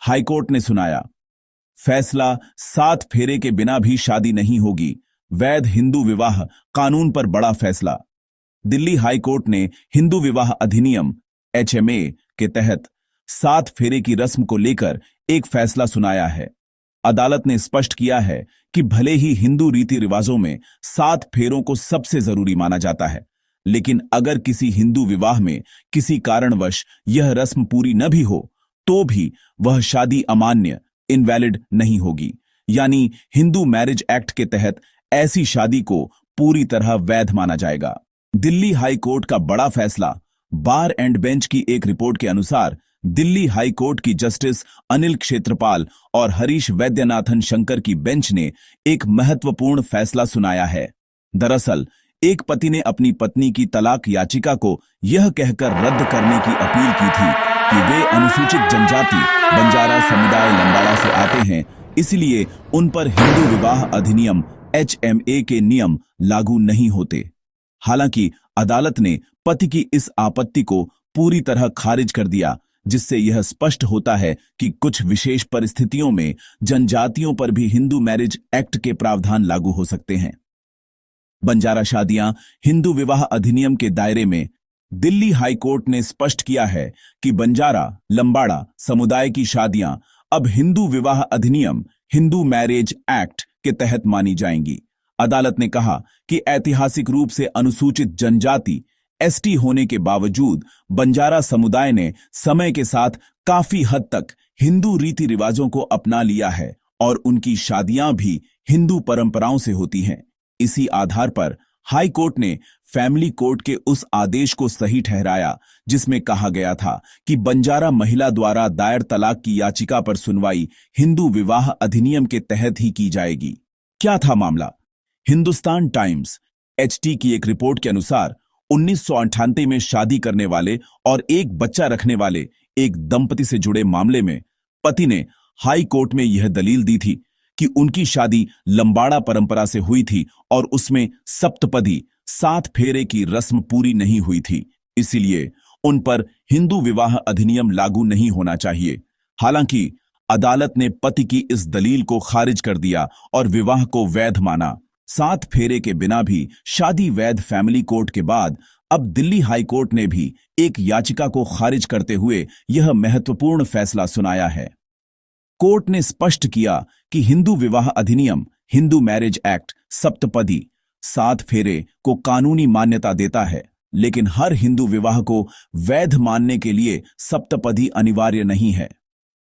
High court ने सुनाया फैसला, 7 फेरे के बिना भी शादी नहीं होगी, वैध हिंदू विवाह कानून पर बड़ा फैसला। दिल्ली हाईकोर्ट ने हिंदू विवाह अधिनियम HMA के तहत 7 फेरे की रस्म को लेकर एक फैसला सुनाया है। अदालत ने स्पष्ट किया है कि भले ही हिंदू रीति रिवाजों में 7 फेरों को सबसे जरूरी माना जाता है, लेकिन अगर किसी हिंदू विवाह में किसी कारणवश यह रस्म पूरी न भी हो तो भी वह शादी अमान्य इनवैलिड नहीं होगी। यानी हिंदू मैरिज एक्ट के तहत ऐसी शादी को पूरी तरह वैध माना जाएगा। दिल्ली हाई कोर्ट का बड़ा फैसला। बार एंड बेंच की एक रिपोर्ट के अनुसार दिल्ली हाई कोर्ट की जस्टिस अनिल क्षेत्रपाल और हरीश वैद्यनाथन शंकर की बेंच ने एक महत्वपूर्ण फैसला सुनाया है। दरअसल एक पति ने अपनी पत्नी की तलाक याचिका को यह कहकर रद्द करने की अपील की थी कि वे अनुसूचित जनजाति बंजारा समुदाय लंबाड़ा से आते हैं, इसलिए उन पर हिंदू विवाह अधिनियम HMA के नियम लागू नहीं होते। हालांकि अदालत ने पति की इस आपत्ति को पूरी तरह खारिज कर दिया, जिससे यह स्पष्ट होता है कि कुछ विशेष परिस्थितियों में जनजातियों पर भी हिंदू मैरिज एक्ट के प्रावधान लागू हो सकते हैं। बंजारा शादियां हिंदू विवाह अधिनियम के दायरे में। दिल्ली हाईकोर्ट ने स्पष्ट किया है कि बंजारा लंबाड़ा समुदाय की शादियां अब हिंदू विवाह अधिनियम हिंदू मैरिज एक्ट के तहत मानी जाएंगी। अदालत ने कहा कि ऐतिहासिक रूप से अनुसूचित जनजाति ST होने के बावजूद बंजारा समुदाय ने समय के साथ काफी हद तक हिंदू रीति रिवाजों को अपना लिया है और उनकी शादियां भी हिंदू परंपराओं से होती हैं। इसी आधार पर हाई कोर्ट ने फैमिली कोर्ट के उस आदेश को सही ठहराया जिसमें कहा गया था कि बंजारा महिला द्वारा दायर तलाक की याचिका पर सुनवाई हिंदू विवाह अधिनियम के तहत ही की जाएगी। क्या था मामला? हिंदुस्तान टाइम्स HT की एक रिपोर्ट के अनुसार 1998 में शादी करने वाले और एक बच्चा रखने वाले एक दंपति से जुड़े मामले में पति ने हाई कोर्ट में यह दलील दी थी कि उनकी शादी लंबाड़ा परंपरा से हुई थी और उसमें सप्तपदी 7 फेरे की रस्म पूरी नहीं हुई थी, इसलिए उन पर हिंदू विवाह अधिनियम लागू नहीं होना चाहिए। हालांकि अदालत ने पति की इस दलील को खारिज कर दिया और विवाह को वैध माना। 7 फेरे के बिना भी शादी वैध। फैमिली कोर्ट के बाद अब दिल्ली हाई कोर्ट ने भी एक याचिका को खारिज करते हुए यह महत्वपूर्ण फैसला सुनाया है। कोर्ट ने स्पष्ट किया कि हिंदू विवाह अधिनियम हिंदू मैरिज एक्ट सप्तपदी 7 फेरे को कानूनी मान्यता देता है, लेकिन हर हिंदू विवाह को वैध मानने के लिए सप्तपदी अनिवार्य नहीं है।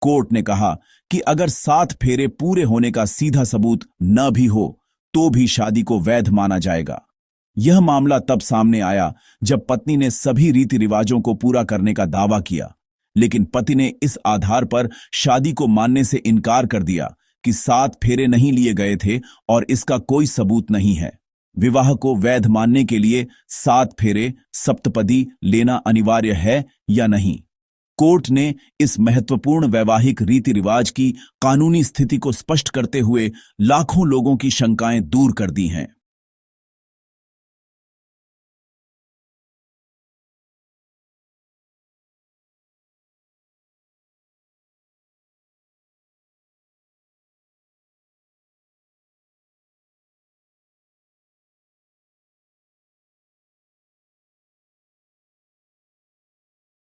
कोर्ट ने कहा कि अगर 7 फेरे पूरे होने का सीधा सबूत न भी हो तो भी शादी को वैध माना जाएगा। यह मामला तब सामने आया जब पत्नी ने सभी रीति रिवाजों को पूरा करने का दावा किया, लेकिन पति ने इस आधार पर शादी को मानने से इनकार कर दिया कि 7 फेरे नहीं लिए गए थे और इसका कोई सबूत नहीं है। विवाह को वैध मानने के लिए 7 फेरे सप्तपदी लेना अनिवार्य है या नहीं? कोर्ट ने इस महत्वपूर्ण वैवाहिक रीति रिवाज की कानूनी स्थिति को स्पष्ट करते हुए लाखों लोगों की शंकाएं दूर कर दी हैं।